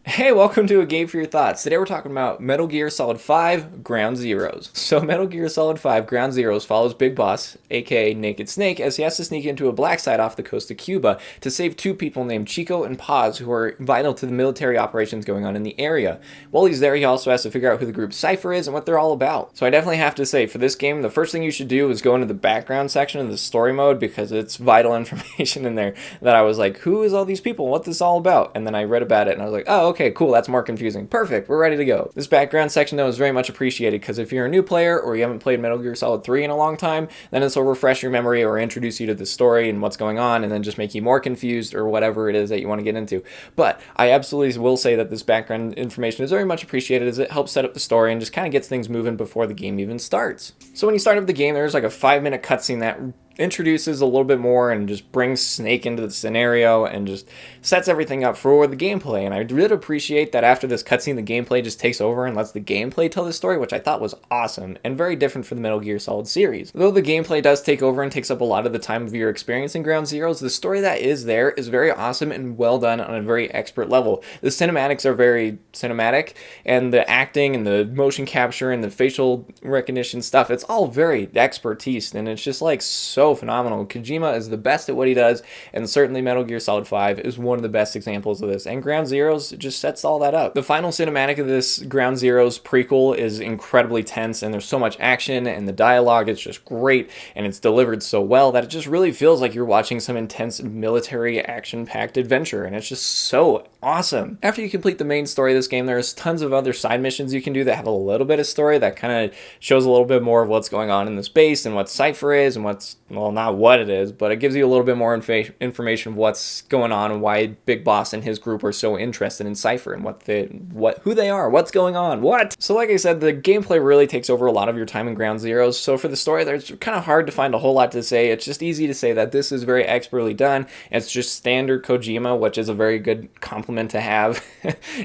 Hey, welcome to A Game for Your Thoughts. Today we're talking about Metal Gear Solid 5 Ground Zeroes. So Metal Gear Solid 5 Ground Zeroes follows Big Boss, aka Naked Snake, as he has to sneak into a black site off the coast of Cuba to save two people named Chico and Paz who are vital to the military operations going on in the area. While he's there, he also has to figure out who the group Cypher is and what they're all about. So I definitely have to say, for this game, the first thing you should do is go into the background section of the story mode because it's vital information in there that I was like, who is all these people? What's this all about? And then I read about it and I was like, oh, okay, cool, that's more confusing. Perfect, we're ready to go. This background section though is very much appreciated because if you're a new player or you haven't played Metal Gear Solid 3 in a long time, then this will refresh your memory or introduce you to the story and what's going on and then just make you more confused or whatever it is that you want to get into. But I absolutely will say that this background information is very much appreciated as it helps set up the story and just kind of gets things moving before the game even starts. So when you start up the game, there's like a 5-minute cutscene that introduces a little bit more and just brings Snake into the scenario and just sets everything up for the gameplay. And I did appreciate that after this cutscene, the gameplay just takes over and lets the gameplay tell the story, which I thought was awesome and very different from the Metal Gear Solid series. Though the gameplay does take over and takes up a lot of the time of your experience in Ground Zeroes, the story that is there is very awesome and well done on a very expert level. The cinematics are very cinematic, and the acting and the motion capture and the facial recognition stuff, it's all very expertise, and it's just like so phenomenal. Kojima is the best at what he does, and certainly Metal Gear Solid 5 is one of the best examples of this, and Ground Zeroes just sets all that up. The final cinematic of this Ground Zeroes prequel is incredibly tense, and there's so much action, and the dialogue is just great, and it's delivered so well that it just really feels like you're watching some intense military action-packed adventure, and it's just so awesome. After you complete the main story of this game, there's tons of other side missions you can do that have a little bit of story that kind of shows a little bit more of what's going on in this base and what Cypher is and what's, well, not what it is, but it gives you a little bit more information of what's going on and why Big Boss and his group are so interested in Cypher and who they are, what's going on, what. So like I said, the gameplay really takes over a lot of your time in Ground Zeroes. So for the story, it's kind of hard to find a whole lot to say. It's just easy to say that this is very expertly done. It's just standard Kojima, which is a very good compliment to have.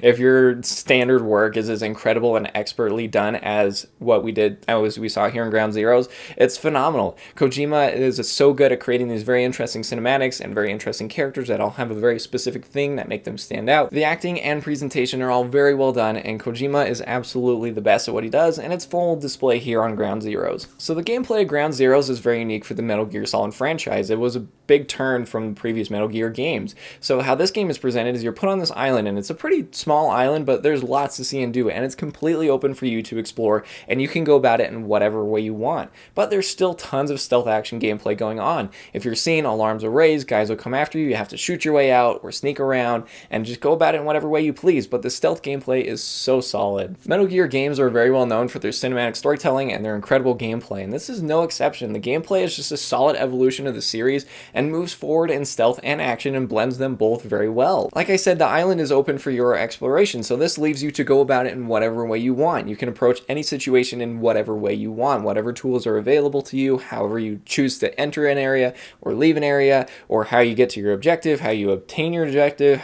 If your standard work is as incredible and expertly done as what we saw here in Ground Zeroes, it's phenomenal. Kojima is so good at creating these very interesting cinematics and very interesting characters that all have a very specific thing that make them stand out. The acting and presentation are all very well done, and Kojima is absolutely the best at what he does, and it's full display here on Ground Zeroes. So the gameplay of Ground Zeroes is very unique for the Metal Gear Solid franchise. It was a big turn from the previous Metal Gear games. So how this game is presented is you're put on this island, and it's a pretty small island, but there's lots to see and do, and it's completely open for you to explore, and you can go about it in whatever way you want. But there's still tons of stealth action gameplay going on. If you're seen, alarms will raise, guys will come after you, you have to shoot your way out or sneak around and just go about it in whatever way you please, but the stealth gameplay is so solid. Metal Gear games are very well known for their cinematic storytelling and their incredible gameplay, and this is no exception. The gameplay is just a solid evolution of the series and moves forward in stealth and action and blends them both very well. Like I said, the island is open for your exploration, so this leaves you to go about it in whatever way you want. You can approach any situation in whatever way you want, whatever tools are available to you, however you choose to enter an area or leave an area, or how you get to your objective, how you obtain your objective,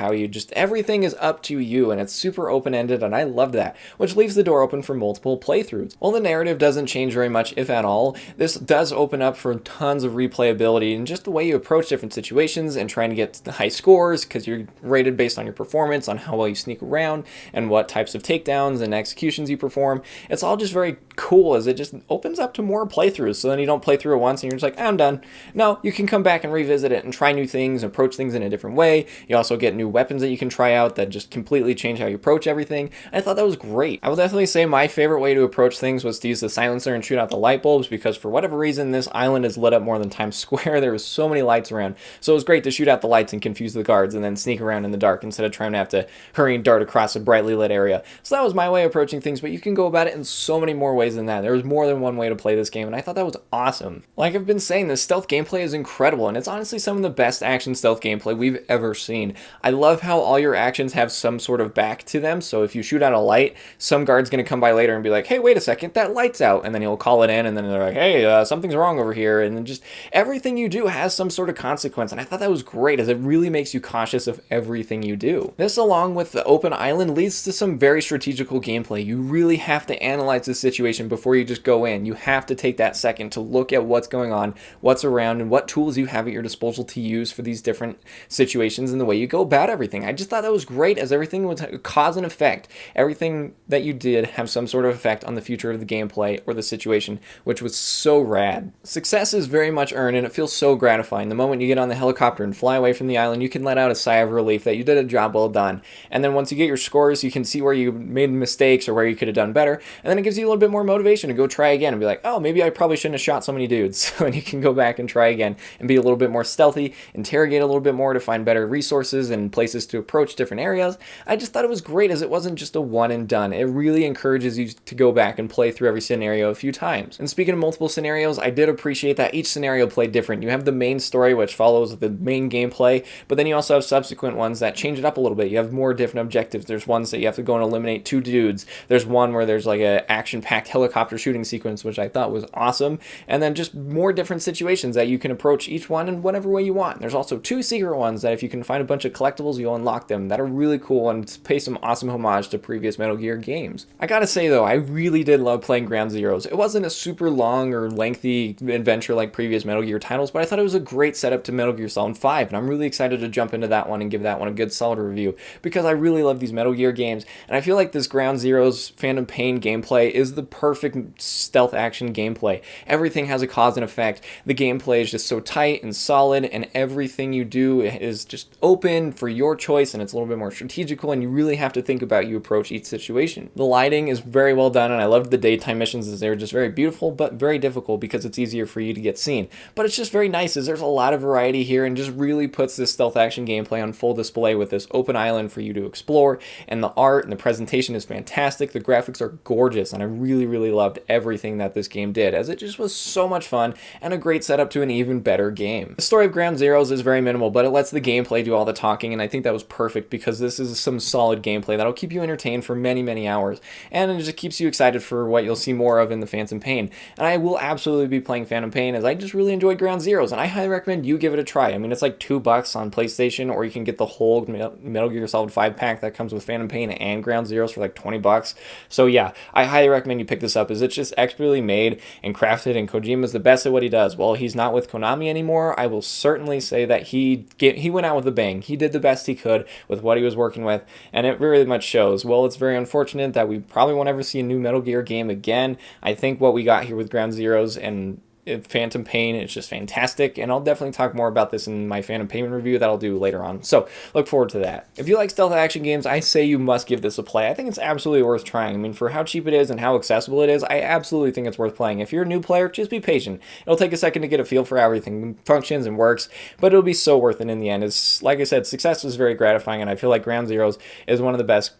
everything is up to you, and it's super open-ended, and I love that, which leaves the door open for multiple playthroughs. While the narrative doesn't change very much, if at all, this does open up for tons of replayability and just the way you approach different situations and trying to get the high scores, because you're rated based on your performance, on how well you sneak around, and what types of takedowns and executions you perform. It's all just very cool as it just opens up to more playthroughs, so then you don't play through it once and you're just like, I'm done. No, you can come back and revisit it and try new things, approach things in a different way. You also get new weapons that you can try out that just completely change how you approach everything. I thought that was great. I will definitely say my favorite way to approach things was to use the silencer and shoot out the light bulbs, because for whatever reason this island is lit up more than Times Square. There was so many lights around, so it was great to shoot out the lights and confuse the guards and then sneak around in the dark instead of trying to have to hurry and dart across a brightly lit area. So that was my way of approaching things, but you can go about it in so many more ways than that. There was more than one way to play this game, and I thought that was awesome. Like I've been saying, the stealth gameplay is incredible, and it's honestly some of the best action stealth gameplay we've ever seen. I love how all your actions have some sort of back to them, so if you shoot out a light, some guard's going to come by later and be like, hey, wait a second, that light's out, and then he'll call it in, and then they're like, hey, something's wrong over here, and then just everything you do has some sort of consequence, and I thought that was great, as it really makes you cautious of everything you do. This, along with the open island, leads to some very strategical gameplay. You really have to analyze the situation before you just go in. You have to take that second to look at what's going on what's around and what tools you have at your disposal to use for these different situations and the way you go about everything. I just thought that was great, as everything was cause and effect. Everything that you did have some sort of effect on the future of the gameplay or the situation, which was so rad. Success is very much earned, and it feels so gratifying. The moment you get on the helicopter and fly away from the island, you can let out a sigh of relief that you did a job well done. And then once you get your scores, you can see where you made mistakes or where you could have done better, and then it gives you a little bit more motivation to go try again and be like, oh, maybe I probably shouldn't have shot so many dudes. So you can go back and try again and be a little bit more stealthy, interrogate a little bit more to find better resources and places to approach different areas. I just thought it was great, as it wasn't just a one and done. It really encourages you to go back and play through every scenario a few times. And speaking of multiple scenarios, I did appreciate that each scenario played different. You have the main story, which follows the main gameplay, but then you also have subsequent ones that change it up a little bit. You have more different objectives. There's ones that you have to go and eliminate 2 dudes. There's one where there's like a action-packed helicopter shooting sequence, which I thought was awesome. And then just more different situations that you can approach each one in whatever way you want. There's also 2 secret ones that if you can find a bunch of collectibles, you'll unlock them, that are really cool and pay some awesome homage to previous Metal Gear games. I gotta say though, I really did love playing Ground Zeroes. It wasn't a super long or lengthy adventure like previous Metal Gear titles, but I thought it was a great setup to Metal Gear Solid 5, and I'm really excited to jump into that one and give that one a good solid review, because I really love these Metal Gear games, and I feel like this Ground Zeroes Phantom Pain gameplay is the perfect stealth action gameplay. Everything has a cause and effect. The gameplay is just so tight and solid, and everything you do is just open for your choice, and it's a little bit more strategical, and you really have to think about you approach each situation. The lighting is very well done, and I loved the daytime missions, as they were just very beautiful but very difficult because it's easier for you to get seen. But it's just very nice, as there's a lot of variety here, and just really puts this stealth action gameplay on full display with this open island for you to explore, and the art and the presentation is fantastic. The graphics are gorgeous, and I really loved everything that this game did, as it just was so much fun and a great setup to an even better game. The story of Ground Zeroes is very minimal, but it lets the gameplay do all the talking, and I think that was perfect, because this is some solid gameplay that'll keep you entertained for many hours, and it just keeps you excited for what you'll see more of in the Phantom Pain. And I will absolutely be playing Phantom Pain, as I just really enjoyed Ground Zeroes, and I highly recommend you give it a try. I mean, it's like $2 on PlayStation, or you can get the whole Metal Gear Solid 5 pack that comes with Phantom Pain and Ground Zeroes for like $20. So yeah, I highly recommend you pick this up, as it's just expertly made and crafted, and Kojima's the best at what he does. While he's not with Konami anymore, I will certainly say that he went out with a bang. He did the best he could with what he was working with, and it very much shows. Well, it's very unfortunate that we probably won't ever see a new Metal Gear game again. I think what we got here with Ground Zeroes and Phantom Pain, it's just fantastic, and I'll definitely talk more about this in my Phantom Pain review that I'll do later on, so look forward to that. If you like stealth action games, I say you must give this a play. I think it's absolutely worth trying. I mean, for how cheap it is and how accessible it is, I absolutely think it's worth playing. If you're a new player, just be patient. It'll take a second to get a feel for how everything functions and works, but it'll be so worth it in the end. It's, like I said, success was very gratifying, and I feel like Ground Zeroes is one of the best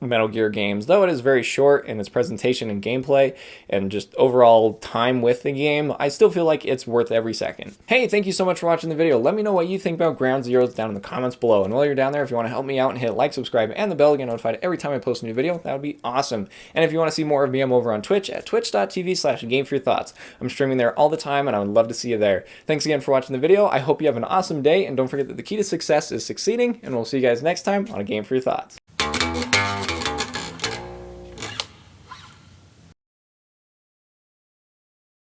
Metal Gear games, though it is very short in its presentation and gameplay and just overall time with the game. I still feel like it's worth every second. Hey, thank you so much for watching the video. Let me know what you think about Ground Zeroes down in the comments below, and while you're down there, if you want to help me out and hit like, subscribe, and the bell to get notified every time I post a new video, that would be awesome. And if you want to see more of me, I'm over on Twitch at twitch.tv/GameForYourThoughts. I'm streaming there all the time, and I would love to see you there. Thanks again for watching the video. I hope you have an awesome day, and don't forget that the key to success is succeeding, and we'll see you guys next time on A Game for Your Thoughts.